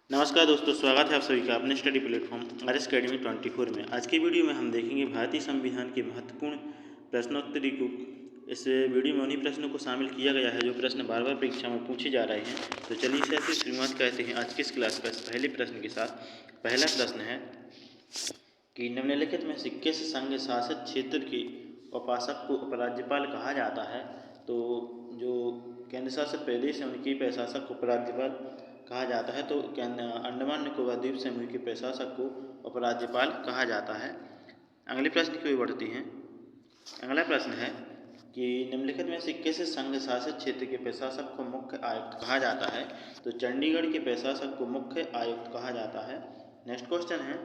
नमस्कार दोस्तों, स्वागत है आप सभी का अपने स्टडी प्लेटफॉर्म आरएस अकेडमी 24 में। आज की वीडियो में हम देखेंगे भारतीय संविधान के महत्वपूर्ण प्रश्नोत्तरी को। इस वीडियो में उन्हीं प्रश्नों को शामिल किया गया है जो प्रश्न बार बार परीक्षा में पूछे जा रहे हैं। तो चलिए इसे ऐसे शुरुआत करते हैं आज की इस क्लास का पहले प्रश्न के साथ। पहला प्रश्न है कि निम्नलिखित में से किस संघ शासित क्षेत्र के उपासक को उपराज्यपाल कहा जाता है। तो जो केंद्र शासित प्रदेश है उनके प्रशासक को उपराज्यपाल कहा जाता है। तो अंडमान निकोबार द्वीप समूह के प्रशासक को उपराज्यपाल कहा जाता है। अगले प्रश्न की ओर बढ़ते हैं। अगला प्रश्न है कि निम्नलिखित में से किस संघ शासित क्षेत्र के प्रशासक को मुख्य आयुक्त कहा जाता है। तो चंडीगढ़ के प्रशासक को मुख्य आयुक्त कहा जाता है। नेक्स्ट क्वेश्चन है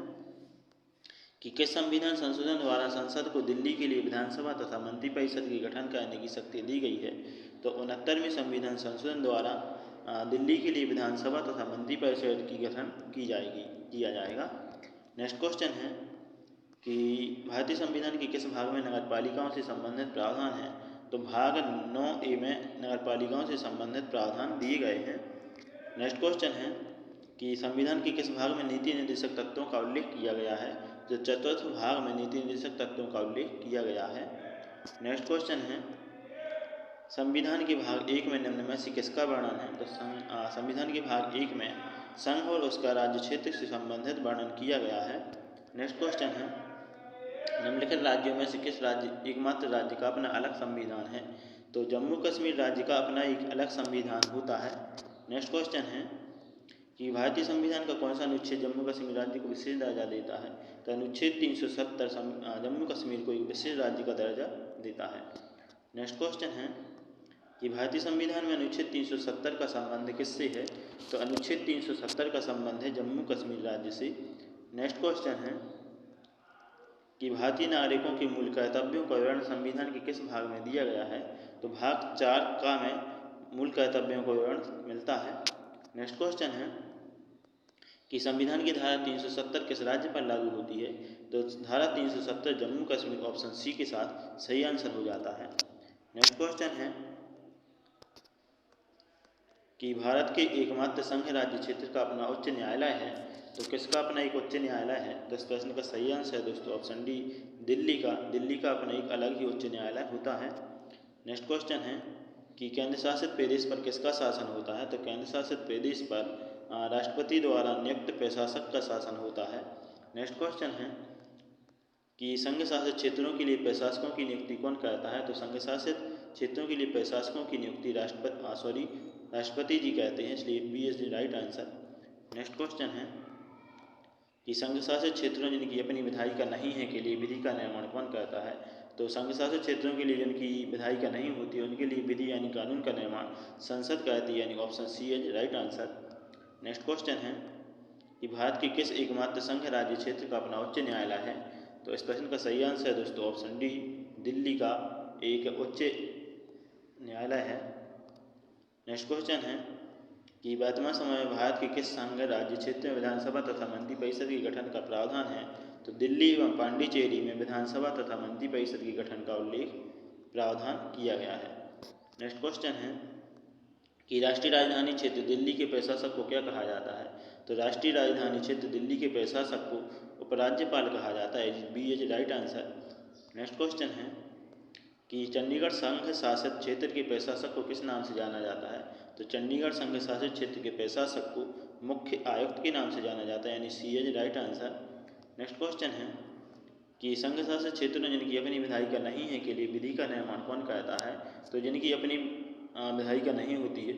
कि किस संविधान संशोधन द्वारा संसद को दिल्ली के लिए विधानसभा तथा मंत्रिपरिषद के गठन करने की शक्ति दी गई है। तो 69वें संविधान संशोधन द्वारा दिल्ली के लिए विधानसभा तथा मंत्रिपरिषद की गठन किया जाएगा। नेक्स्ट क्वेश्चन है कि भारतीय संविधान के किस भाग में नगरपालिकाओं से संबंधित प्रावधान है। तो भाग 9A में नगरपालिकाओं से संबंधित प्रावधान दिए गए हैं। नेक्स्ट क्वेश्चन है कि संविधान के किस भाग में नीति निर्देशक तत्वों का उल्लेख किया गया है। तो चतुर्थ भाग में नीति निर्देशक तत्वों का उल्लेख किया गया है। नेक्स्ट क्वेश्चन है संविधान के भाग 1 में निम्न में से किसका वर्णन है। तो संविधान के भाग 1 में संघ और उसका राज्य क्षेत्र से संबंधित वर्णन किया गया है। नेक्स्ट क्वेश्चन है निम्नलिखित राज्यों में से किस राज्य एकमात्र राज्य का अपना अलग संविधान है। तो जम्मू कश्मीर राज्य का अपना एक अलग संविधान होता है। नेक्स्ट क्वेश्चन है कि भारतीय संविधान का कौन सा अनुच्छेद जम्मू कश्मीर राज्य को विशेष दर्जा देता है। तो अनुच्छेद 370 जम्मू कश्मीर को एक विशेष राज्य का दर्जा देता है। नेक्स्ट क्वेश्चन है कि भारतीय संविधान में अनुच्छेद 370 का संबंध किससे है। तो अनुच्छेद 370 का संबंध है जम्मू कश्मीर राज्य से। नेक्स्ट क्वेश्चन है कि भारतीय नागरिकों के मूल कर्तव्यों का विवरण संविधान के किस भाग में दिया गया है। तो भाग 4 का में मूल कर्तव्यों का विवरण मिलता है। नेक्स्ट क्वेश्चन है कि संविधान की धारा 370 किस राज्य पर लागू होती है। तो धारा 370 जम्मू कश्मीर ऑप्शन सी के साथ सही आंसर हो जाता है। नेक्स्ट क्वेश्चन है कि भारत के एकमात्र संघ राज्य क्षेत्र का अपना उच्च न्यायालय है। तो किसका अपना एक उच्च न्यायालय है। तो इस प्रश्न का सही आंसर है दोस्तों ऑप्शन डी, दिल्ली का अपना एक अलग ही उच्च न्यायालय होता है। नेक्स्ट क्वेश्चन है कि केंद्र शासित प्रदेश पर किसका शासन होता है। तो केंद्र शासित प्रदेश पर राष्ट्रपति द्वारा नियुक्त प्रशासक का शासन होता है। नेक्स्ट क्वेश्चन है कि संघ शासित क्षेत्रों के लिए प्रशासकों की नियुक्ति कौन करता है। तो संघ शासित क्षेत्रों के लिए प्रशासकों की नियुक्ति राष्ट्रपति जी कहते हैं, इसलिए B is the right answer. Next question है कि संघ शासित क्षेत्रों जिनकी अपनी विधायिका नहीं है के लिए विधि का निर्माण कौन करता है। तो संघ शासित क्षेत्रों के लिए जिनकी विधायिका नहीं होती है उनके लिए विधि यानी कानून का निर्माण संसद करती है, यानी option C is right answer. Next question है कि भारत के किस एकमात्र संघ राज्य क्षेत्र का अपना उच्च न्यायालय है। तो इस प्रश्न का सही आंसर है दोस्तों ऑप्शन डी, दिल्ली का एक उच्च न्यायालय है। नेक्स्ट क्वेश्चन है कि वर्तमान समय में भारत के किस संघ राज्य क्षेत्र में विधानसभा तथा मंत्रिपरिषद के गठन का प्रावधान है। तो दिल्ली एवं पांडिचेरी में विधानसभा तथा मंत्रिपरिषद के गठन का उल्लेख प्रावधान किया गया है। नेक्स्ट क्वेश्चन है कि राष्ट्रीय राजधानी क्षेत्र दिल्ली के प्रशासक को क्या कहा जाता है। तो राष्ट्रीय राजधानी क्षेत्र दिल्ली के प्रशासक को उपराज्यपाल कहा जाता है, B is right answer. Next question है कि चंडीगढ़ संघ शासित क्षेत्र के प्रशासक को किस नाम से जाना जाता है। तो चंडीगढ़ संघ शासित क्षेत्र के प्रशासक को मुख्य आयुक्त के नाम से जाना जाता है, यानी C is right answer. Next question है कि संघ शासित क्षेत्रों जिनकी अपनी विधायिका नहीं है के लिए विधि का निर्माण कौन करता है। तो जिनकी अपनी विधायिका नहीं होती है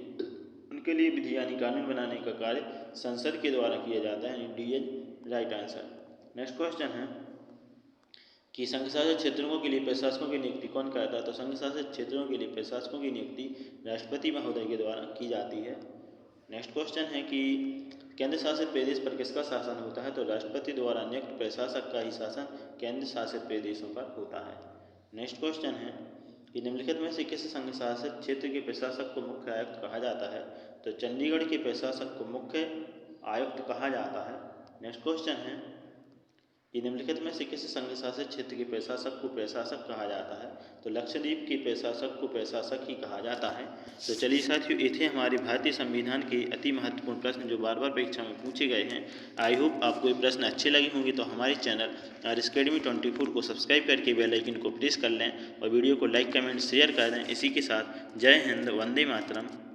उनके लिए विधि यानी कानून बनाने का कार्य संसद के द्वारा किया जाता है, यानी D is right answer. Next question है कि संघ शासित क्षेत्रों के लिए प्रशासकों की नियुक्ति कौन करता है। तो संघ शासित क्षेत्रों के लिए प्रशासकों की नियुक्ति राष्ट्रपति महोदय के द्वारा की जाती है। नेक्स्ट क्वेश्चन है कि केंद्र शासित प्रदेश पर किसका शासन होता है। तो राष्ट्रपति द्वारा नियुक्त प्रशासक का ही शासन केंद्र शासित प्रदेशों पर होता है। नेक्स्ट क्वेश्चन है कि निम्नलिखित में से किस संघ शासित क्षेत्र के प्रशासक को मुख्य आयुक्त कहा जाता है। तो चंडीगढ़ के प्रशासक को मुख्य आयुक्त कहा जाता है। नेक्स्ट क्वेश्चन है कि निम्नलिखित में से किस संघ शासित क्षेत्र के प्रशासक को प्रशासक कहा जाता है? तो लक्षद्वीप के प्रशासक को प्रशासक ही कहा जाता है। तो चलिए साथियों, ये थे हमारे भारतीय संविधान के अति महत्वपूर्ण प्रश्न जो बार बार परीक्षा में पूछे गए हैं। आई होप आपको ये प्रश्न अच्छे लगे होंगे। तो हमारे चैनल आर्यस अकेडमी 24 को सब्सक्राइब करके बेल आइकन को प्रेस कर लें और वीडियो को लाइक कमेंट शेयर कर दें। इसी के साथ जय हिंद, वंदे मातरम।